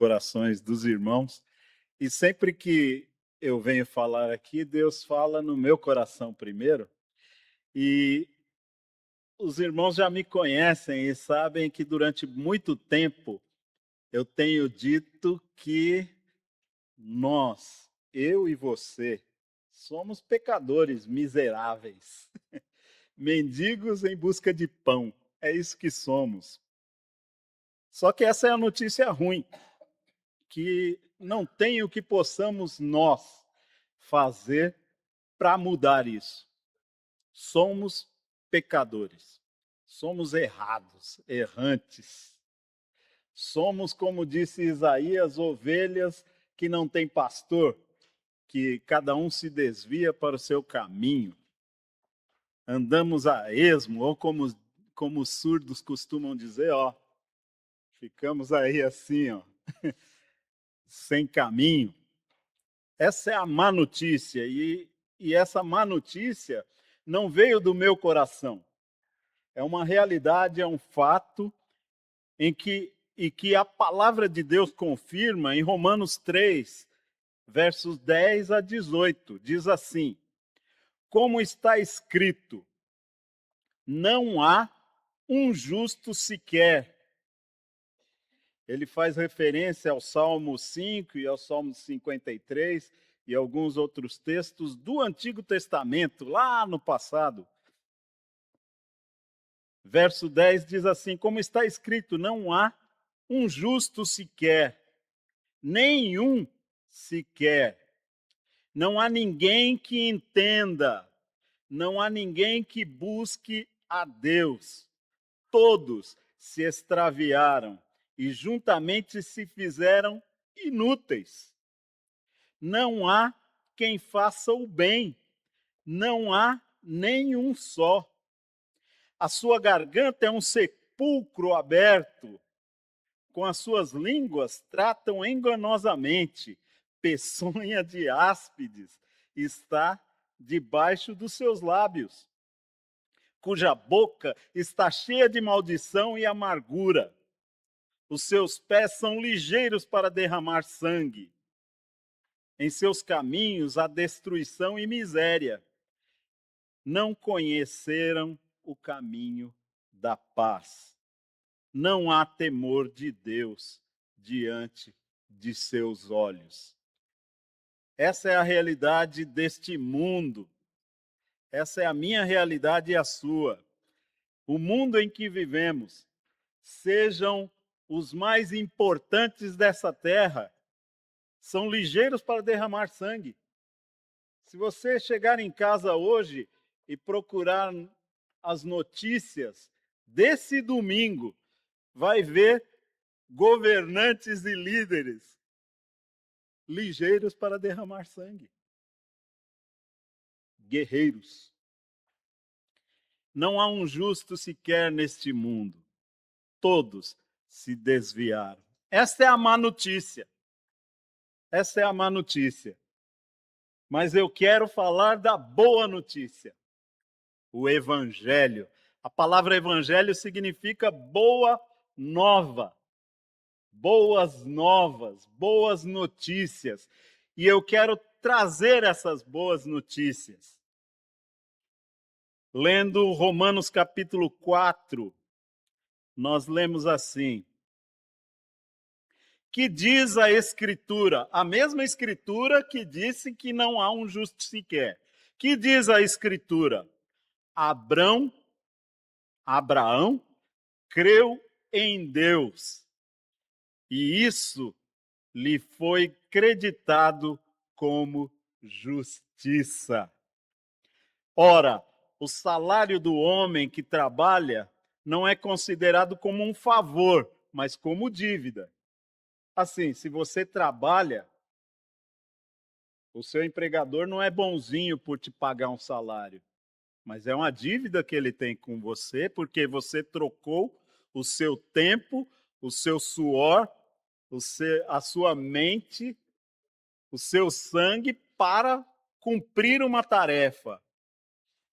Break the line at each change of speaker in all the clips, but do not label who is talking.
corações dos irmãos. E sempre que eu venho falar aqui, Deus fala no meu coração primeiro. E os irmãos já me conhecem e sabem que durante muito tempo eu tenho dito que nós, eu e você, somos pecadores miseráveis, mendigos em busca de pão. É isso que somos. Só que essa é a notícia ruim, que não tem o que possamos nós fazer para mudar isso. Somos pecadores, somos errados, errantes. Somos, como disse Isaías, ovelhas que não têm pastor, que cada um se desvia para o seu caminho. Andamos a esmo, ou como os surdos costumam dizer, ó, ficamos aí assim, ó, sem caminho. Essa é a má notícia, e essa má notícia não veio do meu coração. É uma realidade, é um fato que a palavra de Deus confirma em Romanos 3, versos 10 a 18. Diz assim: como está escrito, não há um justo sequer. Ele faz referência ao Salmo 5 e ao Salmo 53 e alguns outros textos do Antigo Testamento, lá no passado. Verso 10 diz assim: como está escrito, não há um justo sequer, nenhum sequer. Não há ninguém que entenda, não há ninguém que busque a Deus. Todos se extraviaram e juntamente se fizeram inúteis. Não há quem faça o bem, não há nenhum só. A sua garganta é um sepulcro aberto, com as suas línguas tratam enganosamente, peçonha de áspides está debaixo dos seus lábios, cuja boca está cheia de maldição e amargura. Os seus pés são ligeiros para derramar sangue. Em seus caminhos há destruição e miséria. Não conheceram o caminho da paz. Não há temor de Deus diante de seus olhos. Essa é a realidade deste mundo. Essa é a minha realidade e a sua. O mundo em que vivemos, sejam os mais importantes dessa terra, são ligeiros para derramar sangue. Se você chegar em casa hoje e procurar as notícias desse domingo, vai ver governantes e líderes ligeiros para derramar sangue. Guerreiros. Não há um justo sequer neste mundo. Todos se desviaram. Esta é a má notícia. Essa é a má notícia. Mas eu quero falar da boa notícia. O Evangelho. A palavra Evangelho significa boa nova. Boas novas, boas notícias. E eu quero trazer essas boas notícias. Lendo Romanos capítulo 4, nós lemos assim: que diz a Escritura, a mesma Escritura que disse que não há um justo sequer. Que diz a Escritura? Abraão creu em Deus, e isso lhe foi creditado como justiça. Ora, o salário do homem que trabalha não é considerado como um favor, mas como dívida. Assim, se você trabalha, o seu empregador não é bonzinho por te pagar um salário, mas é uma dívida que ele tem com você, porque você trocou o seu tempo, o seu suor, a sua mente, o seu sangue para cumprir uma tarefa.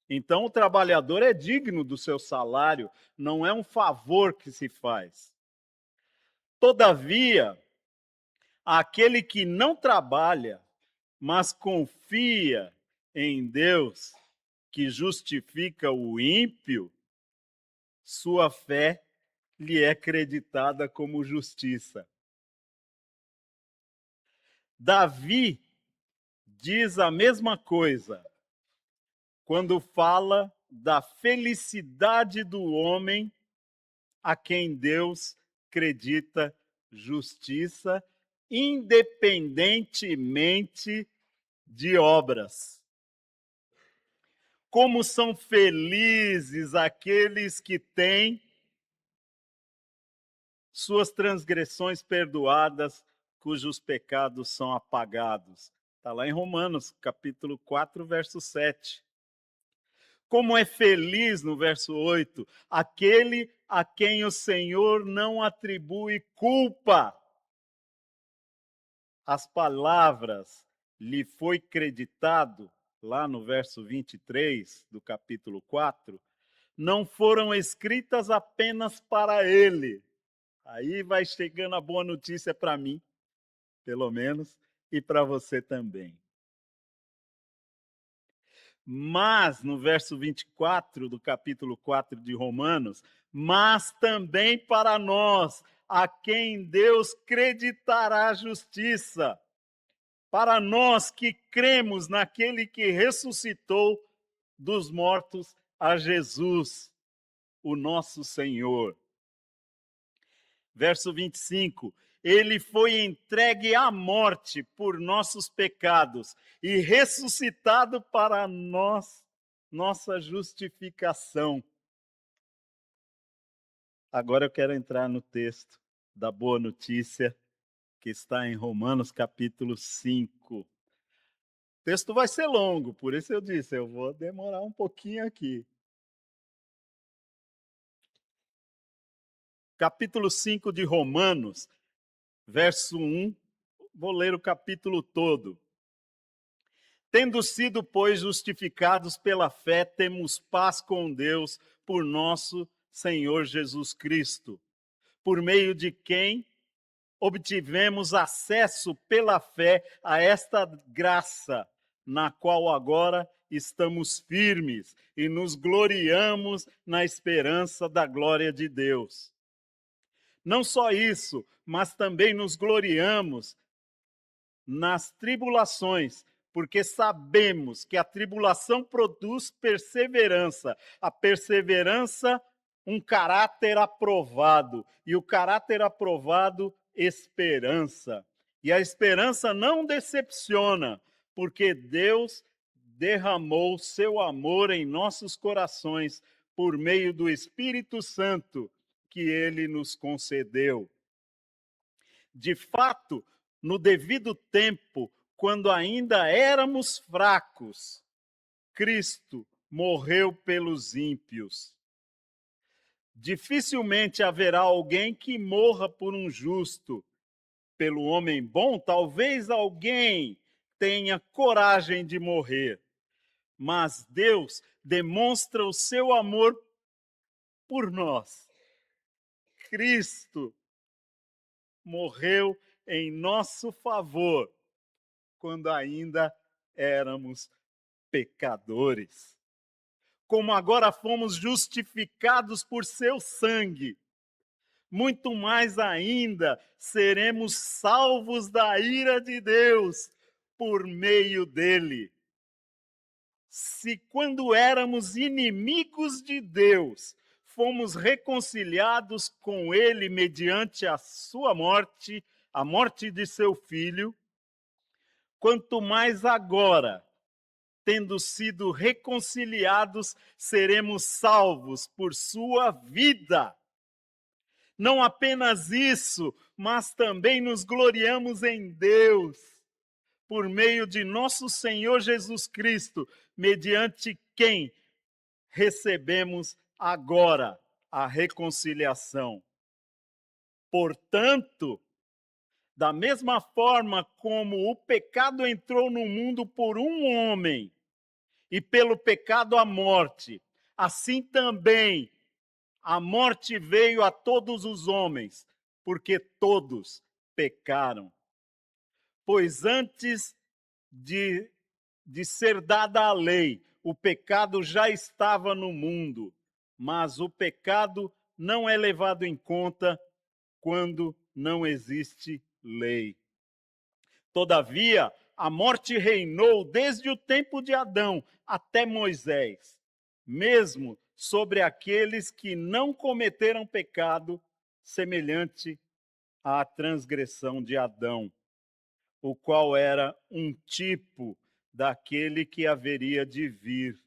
Então, o trabalhador é digno do seu salário, não é um favor que se faz. Todavia, Aquele que não trabalha, mas confia em Deus, que justifica o ímpio, sua fé lhe é creditada como justiça. Davi diz a mesma coisa quando fala da felicidade do homem a quem Deus acredita justiça, independentemente de obras. Como são felizes aqueles que têm suas transgressões perdoadas, cujos pecados são apagados. Está lá em Romanos, capítulo 4, verso 7. Como é feliz, no verso 8, aquele a quem o Senhor não atribui culpa. As palavras lhe foi creditado, lá no verso 23 do capítulo 4, não foram escritas apenas para ele. Aí vai chegando a boa notícia para mim, pelo menos, e para você também. Mas, no verso 24 do capítulo 4 de Romanos, mas também para nós, a quem Deus creditará justiça, para nós que cremos naquele que ressuscitou dos mortos a Jesus, o nosso Senhor. Verso 25: ele foi entregue à morte por nossos pecados e ressuscitado para nós, nossa justificação. Agora eu quero entrar no texto da boa notícia, que está em Romanos capítulo 5. O texto vai ser longo, por isso eu disse, eu vou demorar um pouquinho aqui. Capítulo 5 de Romanos, verso 1, vou ler o capítulo todo. Tendo sido, pois, justificados pela fé, temos paz com Deus por nosso Senhor Jesus Cristo, por meio de quem obtivemos acesso pela fé a esta graça, na qual agora estamos firmes e nos gloriamos na esperança da glória de Deus. Não só isso, mas também nos gloriamos nas tribulações, porque sabemos que a tribulação produz perseverança, a perseverança, um caráter aprovado, e o caráter aprovado, esperança. E a esperança não decepciona, porque Deus derramou seu amor em nossos corações por meio do Espírito Santo que ele nos concedeu. De fato, no devido tempo, quando ainda éramos fracos, Cristo morreu pelos ímpios. Dificilmente haverá alguém que morra por um justo. Pelo homem bom, talvez alguém tenha coragem de morrer. Mas Deus demonstra o seu amor por nós. Cristo morreu em nosso favor, quando ainda éramos pecadores. Como agora fomos justificados por seu sangue, muito mais ainda seremos salvos da ira de Deus por meio dele. Se quando éramos inimigos de Deus, fomos reconciliados com ele mediante a sua morte, a morte de seu filho, quanto mais agora, tendo sido reconciliados, seremos salvos por sua vida. Não apenas isso, mas também nos gloriamos em Deus, por meio de nosso Senhor Jesus Cristo, mediante quem recebemos agora a reconciliação. Portanto, da mesma forma como o pecado entrou no mundo por um homem, e pelo pecado a morte, assim também a morte veio a todos os homens, porque todos pecaram. Pois antes de ser dada a lei, o pecado já estava no mundo, mas o pecado não é levado em conta quando não existe lei. Todavia, a morte reinou desde o tempo de Adão até Moisés, mesmo sobre aqueles que não cometeram pecado semelhante à transgressão de Adão, o qual era um tipo daquele que haveria de vir.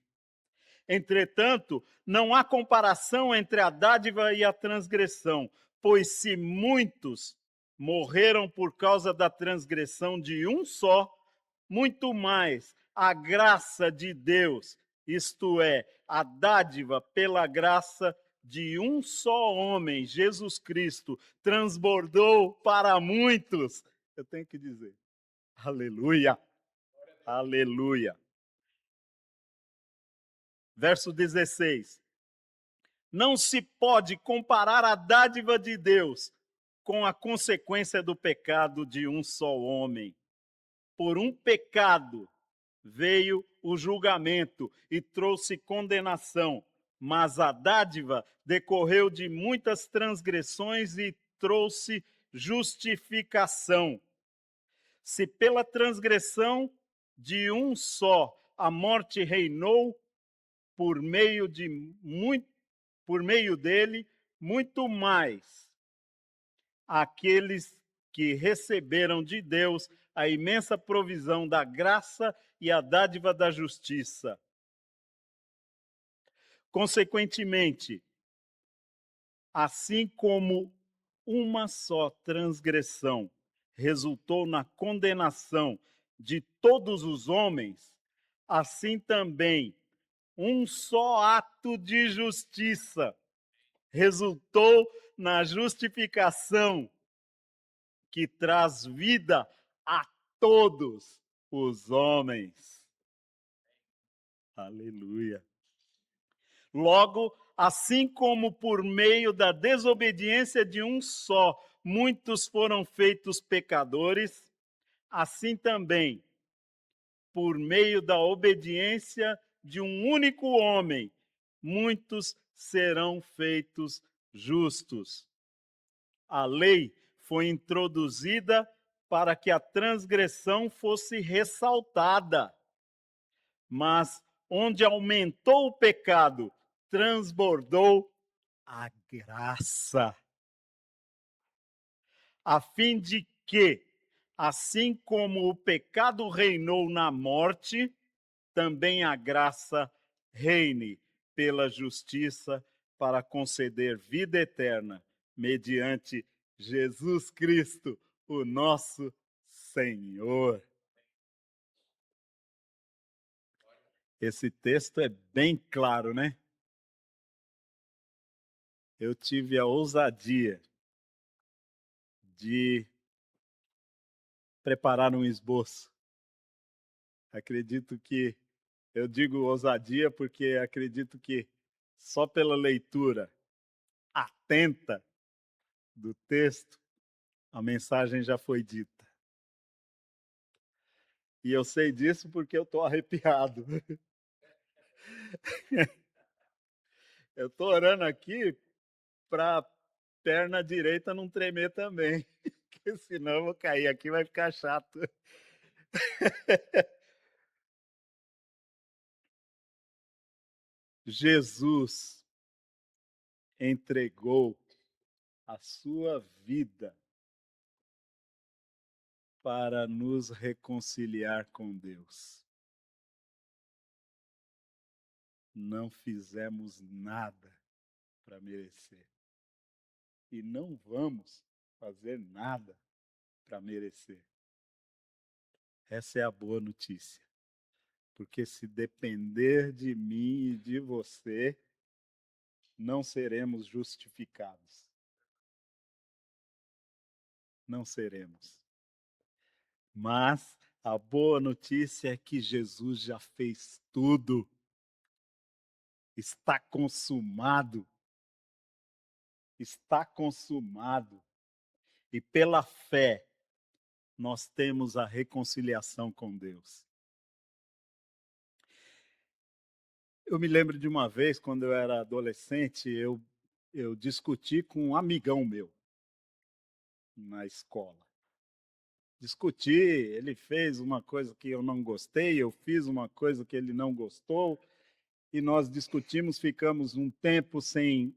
Entretanto, não há comparação entre a dádiva e a transgressão, pois se muitos morreram por causa da transgressão de um só, muito mais a graça de Deus, isto é, a dádiva pela graça de um só homem, Jesus Cristo, transbordou para muitos. Eu tenho que dizer, aleluia, aleluia. Verso 16. Não se pode comparar a dádiva de Deus com a consequência do pecado de um só homem. Por um pecado veio o julgamento e trouxe condenação, mas a dádiva decorreu de muitas transgressões e trouxe justificação. Se pela transgressão de um só a morte reinou, por meio dele, muito mais aqueles que receberam de Deus a imensa provisão da graça e a dádiva da justiça. Consequentemente, assim como uma só transgressão resultou na condenação de todos os homens, assim também um só ato de justiça resultou na justificação que traz vida a todos os homens. Aleluia. Logo, assim como por meio da desobediência de um só muitos foram feitos pecadores, assim também, por meio da obediência de um único homem, muitos serão feitos justos. A lei foi introduzida para que a transgressão fosse ressaltada. Mas onde aumentou o pecado, transbordou a graça. A fim de que, assim como o pecado reinou na morte, também a graça reine pela justiça para conceder vida eterna mediante Jesus Cristo, o nosso Senhor. Esse texto é bem claro, né? Eu tive a ousadia de preparar um esboço. Acredito que, eu digo ousadia porque acredito que só pela leitura atenta do texto, a mensagem já foi dita. E eu sei disso porque eu estou arrepiado. Eu estou orando aqui para a perna direita não tremer também, porque senão eu vou cair aqui, vai ficar chato. Jesus entregou a sua vida para nos reconciliar com Deus. Não fizemos nada para merecer. E não vamos fazer nada para merecer. Essa é a boa notícia. Porque se depender de mim e de você, não seremos justificados. Não seremos. Mas a boa notícia é que Jesus já fez tudo. Está consumado. Está consumado. E pela fé, nós temos a reconciliação com Deus. Eu me lembro de uma vez, quando eu era adolescente, eu discuti com um amigão meu na escola. Discuti, ele fez uma coisa que eu não gostei, eu fiz uma coisa que ele não gostou, e nós discutimos, ficamos um tempo sem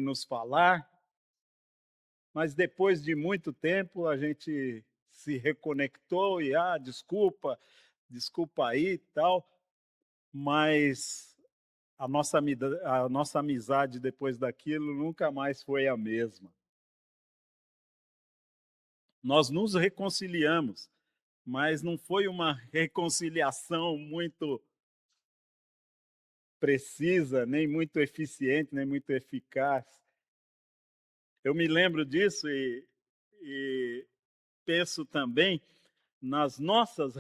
nos falar, mas depois de muito tempo a gente se reconectou e, desculpa, desculpa aí e tal, mas a nossa amizade depois daquilo nunca mais foi a mesma. Nós nos reconciliamos, mas não foi uma reconciliação muito precisa, nem muito eficiente, nem muito eficaz. Eu me lembro disso e penso também nas nossas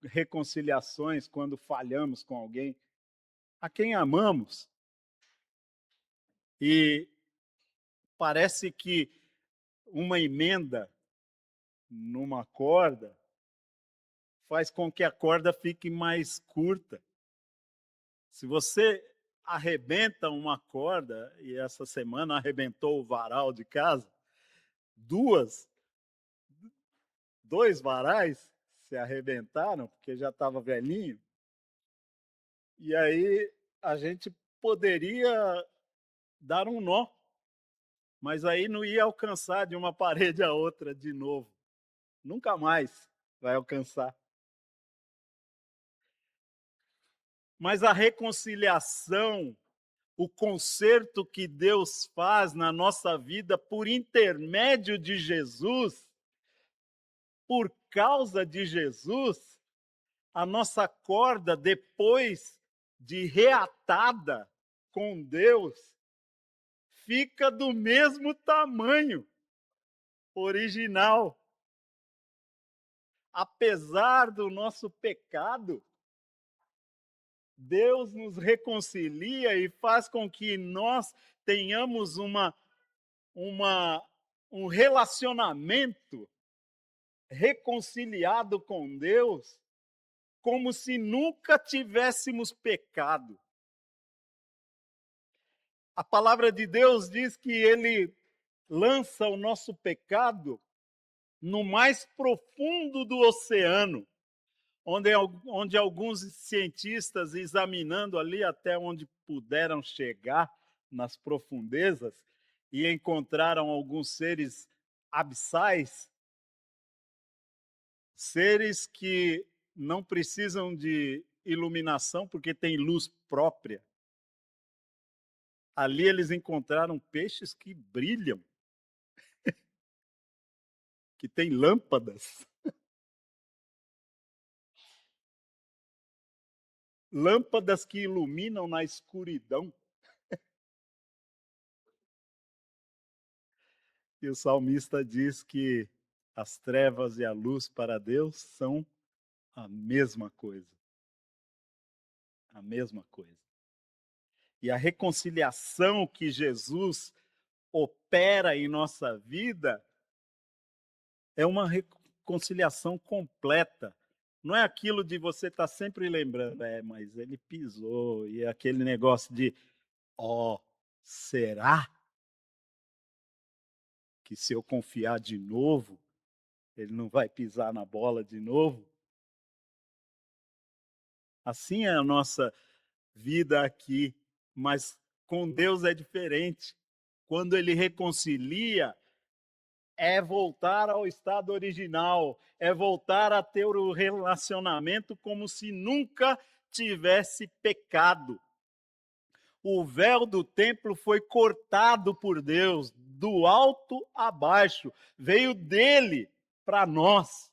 reconciliações quando falhamos com alguém, a quem amamos. E parece que uma emenda numa corda faz com que a corda fique mais curta. Se você arrebenta uma corda, e essa semana arrebentou o varal de casa, duas, dois varais se arrebentaram, porque já estava velhinho, e aí a gente poderia dar um nó, mas aí não ia alcançar de uma parede a outra de novo. Nunca mais vai alcançar. Mas a reconciliação, o conserto que Deus faz na nossa vida por intermédio de Jesus, por causa de Jesus, a nossa corda, depois de reatada com Deus, fica do mesmo tamanho original. Apesar do nosso pecado, Deus nos reconcilia e faz com que nós tenhamos um relacionamento reconciliado com Deus, como se nunca tivéssemos pecado. A palavra de Deus diz que Ele lança o nosso pecado no mais profundo do oceano, onde alguns cientistas, examinando ali até onde puderam chegar nas profundezas, e encontraram alguns seres abissais, seres que não precisam de iluminação porque têm luz própria. Ali eles encontraram peixes que brilham, que têm lâmpadas. Lâmpadas que iluminam na escuridão. E o salmista diz que as trevas e a luz para Deus são a mesma coisa. A mesma coisa. E a reconciliação que Jesus opera em nossa vida é uma reconciliação completa. Não é aquilo de você estar sempre lembrando, mas ele pisou, e aquele negócio de, será que se eu confiar de novo, ele não vai pisar na bola de novo? Assim é a nossa vida aqui, mas com Deus é diferente. Quando ele reconcilia, é voltar ao estado original, é voltar a ter o relacionamento como se nunca tivesse pecado. O véu do templo foi cortado por Deus, do alto a baixo, veio dele para nós,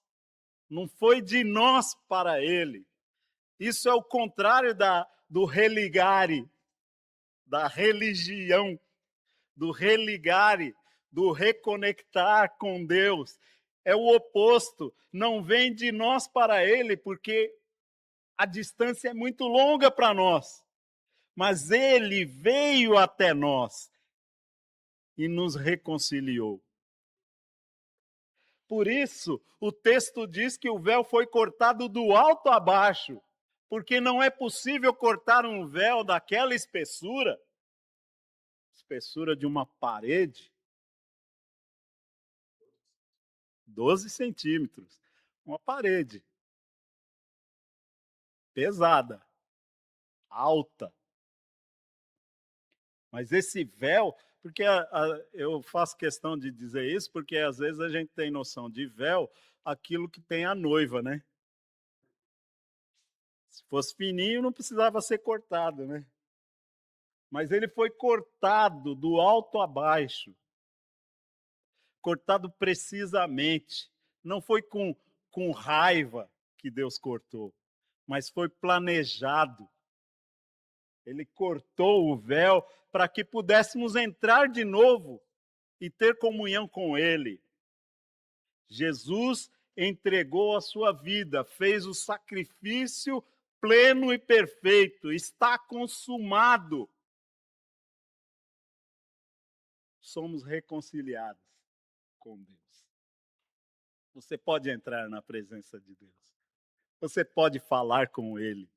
não foi de nós para ele. Isso é o contrário do religare, da religião, do religare, do reconectar com Deus. É o oposto, não vem de nós para ele, porque a distância é muito longa para nós. Mas ele veio até nós e nos reconciliou. Por isso, o texto diz que o véu foi cortado do alto a baixo, porque não é possível cortar um véu daquela espessura de uma parede, 12 centímetros, uma parede pesada, alta. Mas esse véu, porque eu faço questão de dizer isso, porque às vezes a gente tem noção de véu, aquilo que tem a noiva, né? Se fosse fininho, não precisava ser cortado, né? Mas ele foi cortado do alto a baixo, cortado precisamente. Não foi com raiva que Deus cortou, mas foi planejado. Ele cortou o véu para que pudéssemos entrar de novo e ter comunhão com Ele. Jesus entregou a sua vida, fez o sacrifício pleno e perfeito, está consumado. Somos reconciliados com Deus. Você pode entrar na presença de Deus. Você pode falar com Ele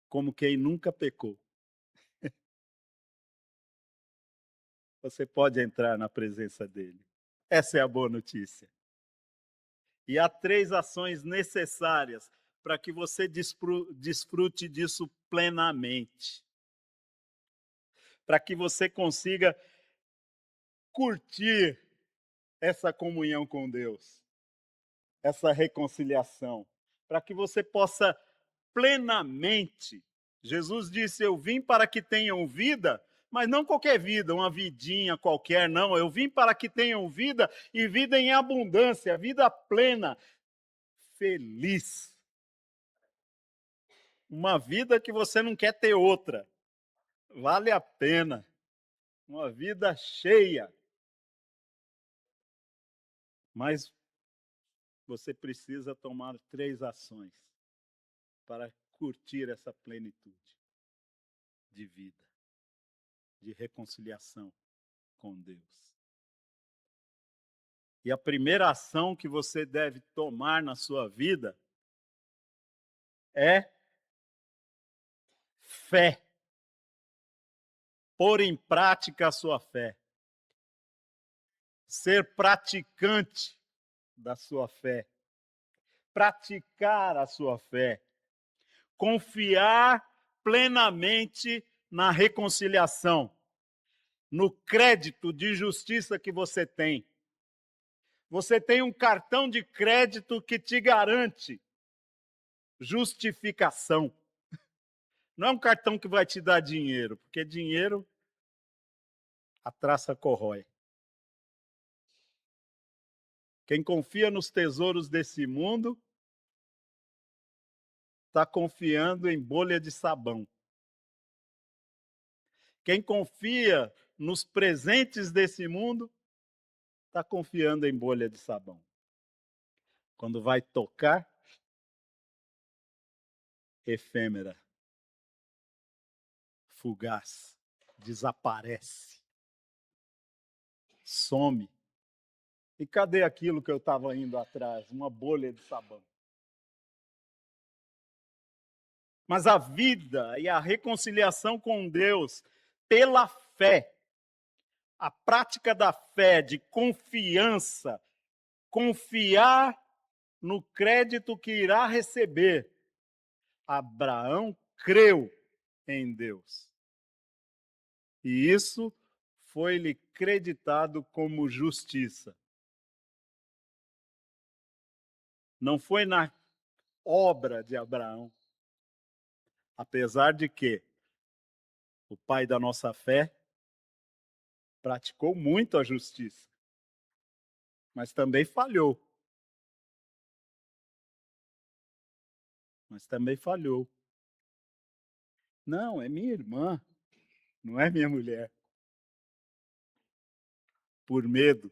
como quem nunca pecou. Você pode entrar na presença dele. Essa é a boa notícia. E há 3 ações necessárias para que você desfrute disso plenamente. Para que você consiga curtir essa comunhão com Deus, essa reconciliação. Para que você possa plenamente. Jesus disse: Eu vim para que tenham vida, mas não qualquer vida, uma vidinha qualquer, não. Eu vim para que tenham vida e vida em abundância, vida plena, feliz. Uma vida que você não quer ter outra. Vale a pena. Uma vida cheia. Mas você precisa tomar 3 ações para curtir essa plenitude de vida, de reconciliação com Deus. E a primeira ação que você deve tomar na sua vida é fé. Pôr em prática a sua fé. Ser praticante da sua fé. Praticar a sua fé. Confiar plenamente na reconciliação, no crédito de justiça que você tem. Você tem um cartão de crédito que te garante justificação. Não é um cartão que vai te dar dinheiro, porque dinheiro a traça corrói. Quem confia nos tesouros desse mundo está confiando em bolha de sabão. Quem confia nos presentes desse mundo está confiando em bolha de sabão. Quando vai tocar, efêmera, fugaz, desaparece, some. E cadê aquilo que eu estava indo atrás? Uma bolha de sabão. Mas a vida e a reconciliação com Deus pela fé, a prática da fé, de confiança, confiar no crédito que irá receber. Abraão creu em Deus. E isso foi-lhe creditado como justiça. Não foi na obra de Abraão, apesar de que o pai da nossa fé praticou muito a justiça, mas também falhou. Mas também falhou. Não, é minha irmã, não é minha mulher. Por medo.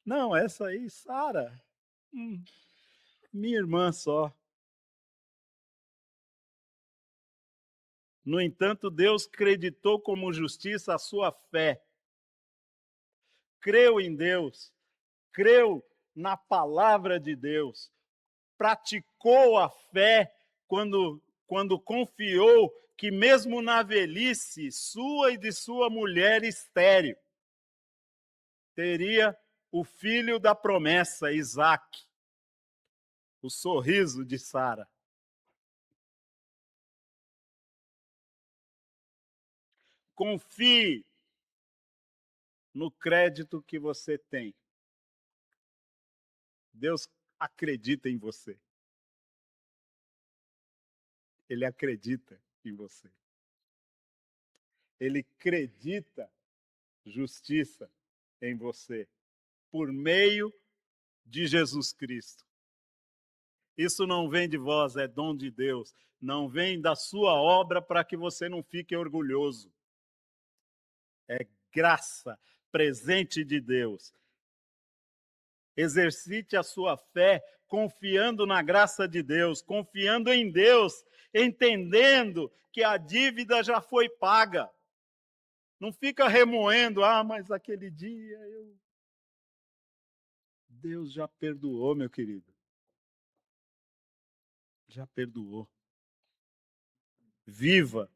Não, essa aí, Sara, minha irmã só. No entanto, Deus creditou como justiça a sua fé. creu em Deus, creu na palavra de Deus, praticou a fé quando confiou que mesmo na velhice sua e de sua mulher estéril, teria o filho da promessa, Isaque, o sorriso de Sara. Confie no crédito que você tem. Deus acredita em você. Ele acredita em você. Ele acredita justiça em você por meio de Jesus Cristo. Isso não vem de vós, é dom de Deus. Não vem da sua obra para que você não fique orgulhoso. É graça, presente de Deus. Exercite a sua fé confiando na graça de Deus, confiando em Deus, entendendo que a dívida já foi paga. Não fica remoendo, mas aquele dia Deus já perdoou, meu querido. Já perdoou. Viva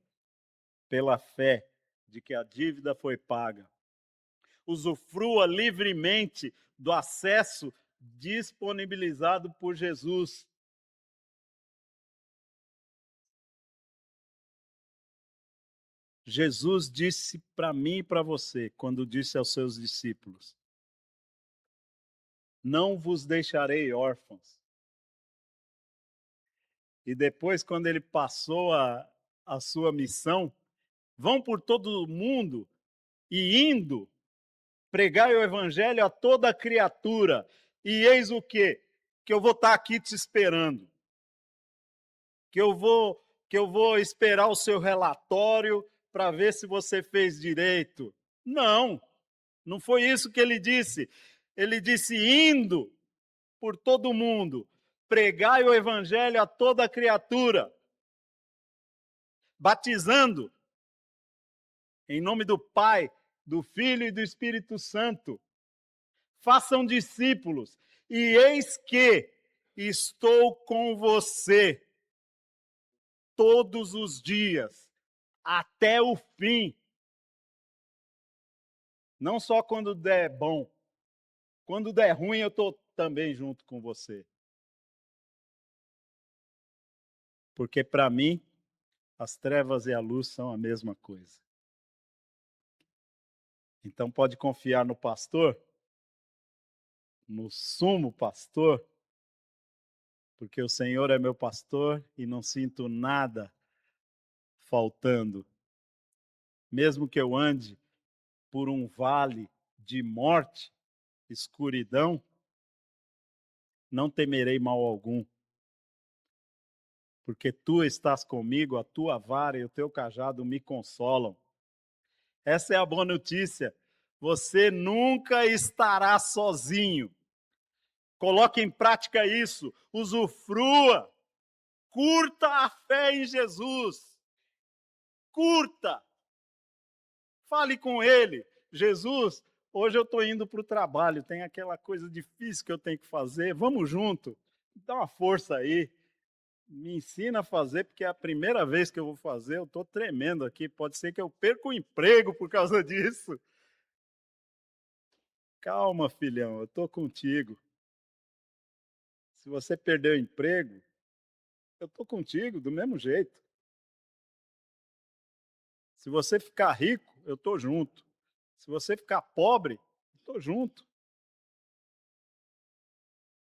pela fé de que a dívida foi paga. Usufrua livremente do acesso disponibilizado por Jesus. Jesus disse para mim e para você, quando disse aos seus discípulos: Não vos deixarei órfãos. E depois, quando ele passou a sua missão, vão por todo o mundo e indo, pregai o evangelho a toda criatura. E eis o quê? Que eu vou estar aqui te esperando. Que eu vou esperar o seu relatório para ver se você fez direito. Não, não foi isso que ele disse. Ele disse: indo por todo o mundo, pregai o evangelho a toda criatura, batizando em nome do Pai, do Filho e do Espírito Santo. Façam discípulos, e eis que estou com você todos os dias, até o fim. Não só quando der bom, quando der ruim, eu estou também junto com você. Porque para mim, as trevas e a luz são a mesma coisa. Então pode confiar no pastor, no sumo pastor, porque o Senhor é meu pastor e não sinto nada faltando. Mesmo que eu ande por um vale de morte, escuridão, não temerei mal algum, porque tu estás comigo, a tua vara e o teu cajado me consolam. Essa é a boa notícia. Você nunca estará sozinho. Coloque em prática isso, usufrua, curta a fé em Jesus. Curta. Fale com ele. Jesus, hoje eu estou indo para o trabalho, tem aquela coisa difícil que eu tenho que fazer. Vamos junto. Dá uma força aí. Me ensina a fazer, porque é a primeira vez que eu vou fazer, eu estou tremendo aqui. Pode ser que eu perca o emprego por causa disso. Calma, filhão, eu estou contigo. Se você perder o emprego, eu estou contigo do mesmo jeito. Se você ficar rico, eu estou junto. Se você ficar pobre, eu estou junto.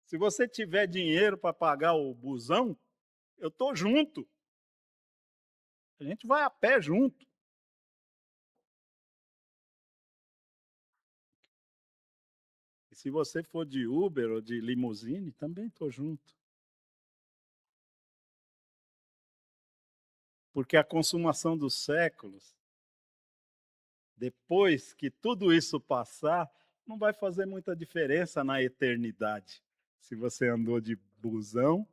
Se você tiver dinheiro para pagar o busão, eu estou junto. A gente vai a pé junto. E se você for de Uber ou de limusine, também estou junto. Porque a consumação dos séculos, depois que tudo isso passar, não vai fazer muita diferença na eternidade, se você andou de busão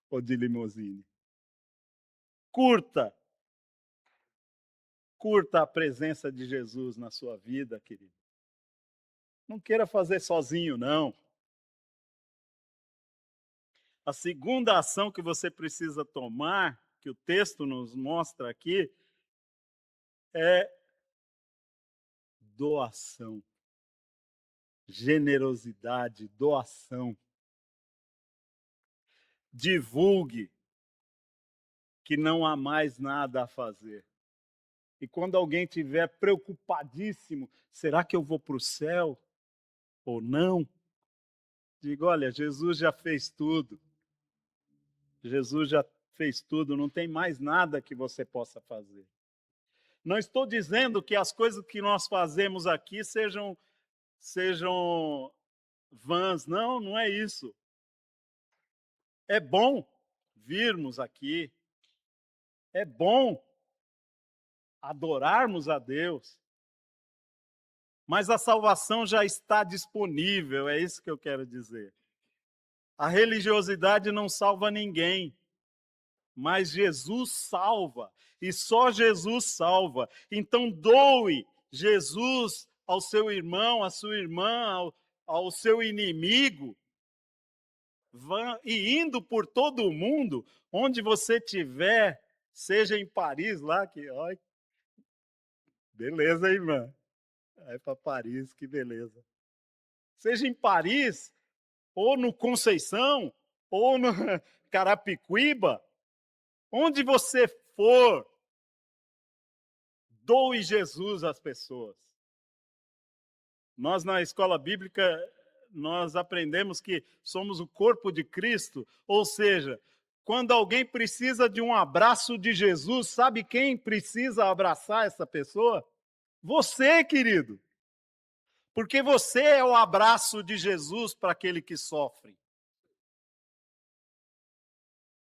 ou de limusine. Curta, curta a presença de Jesus na sua vida, querido. Não queira fazer sozinho, não. A segunda ação que você precisa tomar, que o texto nos mostra aqui, é doação. Generosidade, doação. Divulgue que não há mais nada a fazer. E quando alguém estiver preocupadíssimo, será que eu vou para o céu ou não? Diga, olha, Jesus já fez tudo. Jesus já fez tudo, não tem mais nada que você possa fazer. Não estou dizendo que as coisas que nós fazemos aqui sejam vãs, não, não é isso. É bom virmos aqui, é bom adorarmos a Deus, mas a salvação já está disponível, é isso que eu quero dizer. A religiosidade não salva ninguém, mas Jesus salva, e só Jesus salva. Então doe Jesus ao seu irmão, à sua irmã, ao seu inimigo, e indo por todo o mundo, onde você estiver, seja em Paris lá, que, ó, beleza, irmã? Vai para Paris, que beleza. Seja em Paris, ou no Conceição, ou no Carapicuíba, onde você for, doe Jesus às pessoas. Nós na escola bíblica, nós aprendemos que somos o corpo de Cristo, ou seja, quando alguém precisa de um abraço de Jesus, sabe quem precisa abraçar essa pessoa? Você, querido. Porque você é o abraço de Jesus para aquele que sofre.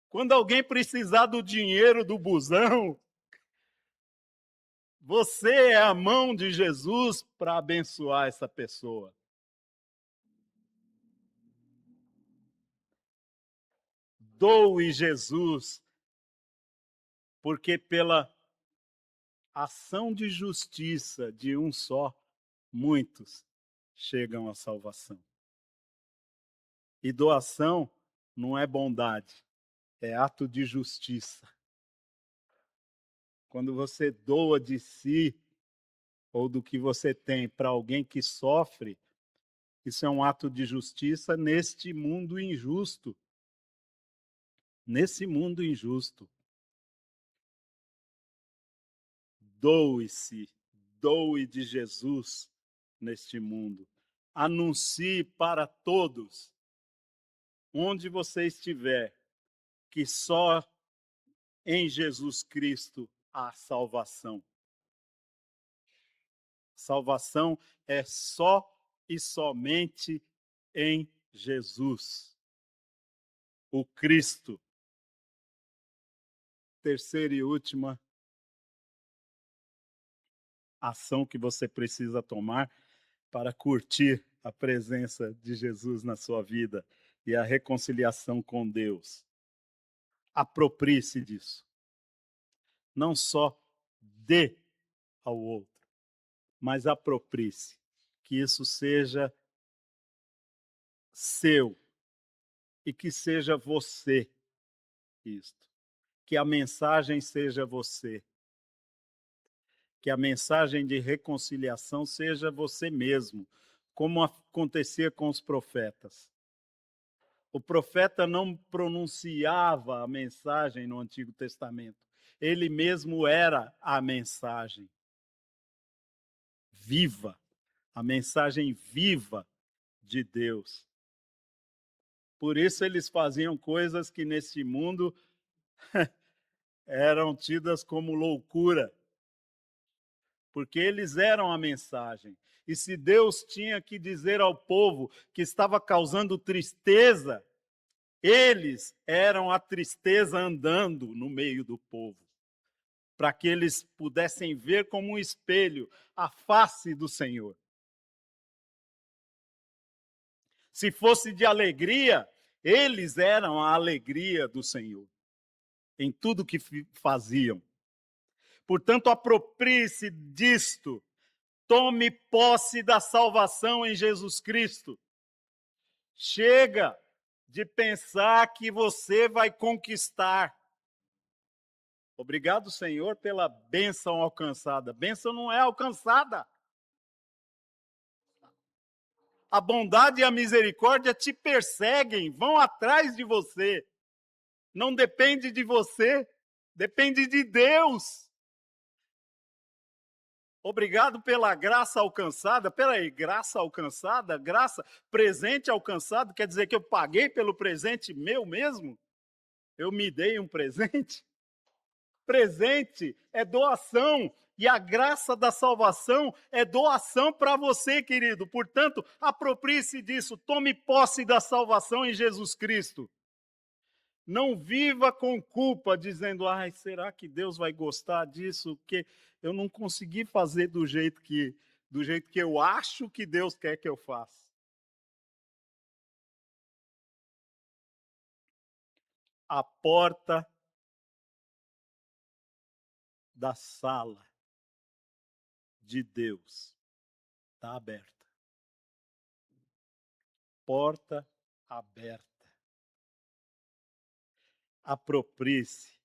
Quando alguém precisar do dinheiro do busão, você é a mão de Jesus para abençoar essa pessoa. Doe Jesus, porque pela ação de justiça de um só, muitos chegam à salvação. E doação não é bondade, é ato de justiça. Quando você doa de si ou do que você tem para alguém que sofre, isso é um ato de justiça neste mundo injusto. Nesse mundo injusto. Doe-se, doe de Jesus neste mundo. Anuncie para todos, onde você estiver, que só em Jesus Cristo há salvação. Salvação é só e somente em Jesus, o Cristo. Terceira e última ação que você precisa tomar para curtir a presença de Jesus na sua vida e a reconciliação com Deus. Aproprie-se disso. Não só dê ao outro, mas aproprie-se. Que isso seja seu e que seja você isto. Que a mensagem seja você. Que a mensagem de reconciliação seja você mesmo, como acontecia com os profetas. O profeta não pronunciava a mensagem no Antigo Testamento. Ele mesmo era a mensagem viva, a mensagem viva de Deus. Por isso eles faziam coisas que nesse mundo eram tidas como loucura, porque eles eram a mensagem. E se Deus tinha que dizer ao povo que estava causando tristeza, eles eram a tristeza andando no meio do povo, para que eles pudessem ver como um espelho a face do Senhor. Se fosse de alegria, eles eram a alegria do Senhor, em tudo que faziam. Portanto, aproprie-se disto, Tome posse da salvação em Jesus Cristo. Chega de pensar que você vai conquistar. Obrigado, Senhor, pela bênção alcançada. Bênção não é alcançada. A bondade e a misericórdia te perseguem, vão atrás de você. Não depende de você, depende de Deus. Obrigado pela graça alcançada. Peraí, graça alcançada? Graça, presente alcançado, quer dizer que eu paguei pelo presente meu mesmo? Eu me dei um presente? Presente é doação. E a graça da salvação é doação para você, querido. Portanto, aproprie-se disso. Tome posse da salvação em Jesus Cristo. Não viva com culpa, dizendo, ai, será que Deus vai gostar disso? Porque eu não consegui fazer do jeito que eu acho que Deus quer que eu faça. A porta da sala de Deus está aberta. Porta aberta. Aproprie-se.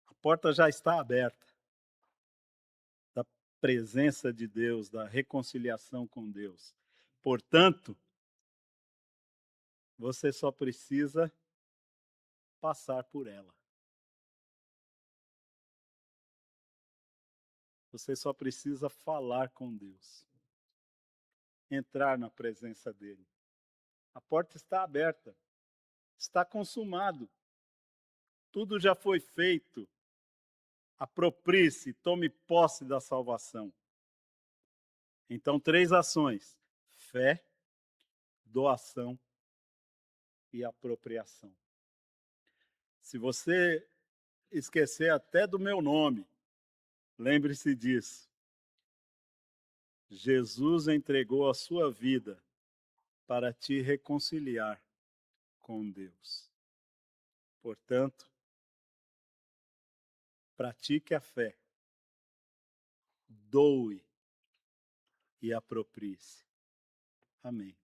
A porta já está aberta da presença de Deus, da reconciliação com Deus. Portanto, você só precisa passar por ela. Você só precisa falar com Deus. Entrar na presença dele. A porta está aberta. Está consumado. Tudo já foi feito. Aproprie-se, tome posse da salvação. Então, 3 ações: fé, doação e apropriação. Se você esquecer até do meu nome, lembre-se disso. Jesus entregou a sua vida para te reconciliar com Deus. Portanto, pratique a fé, doe e aproprie-se. Amém.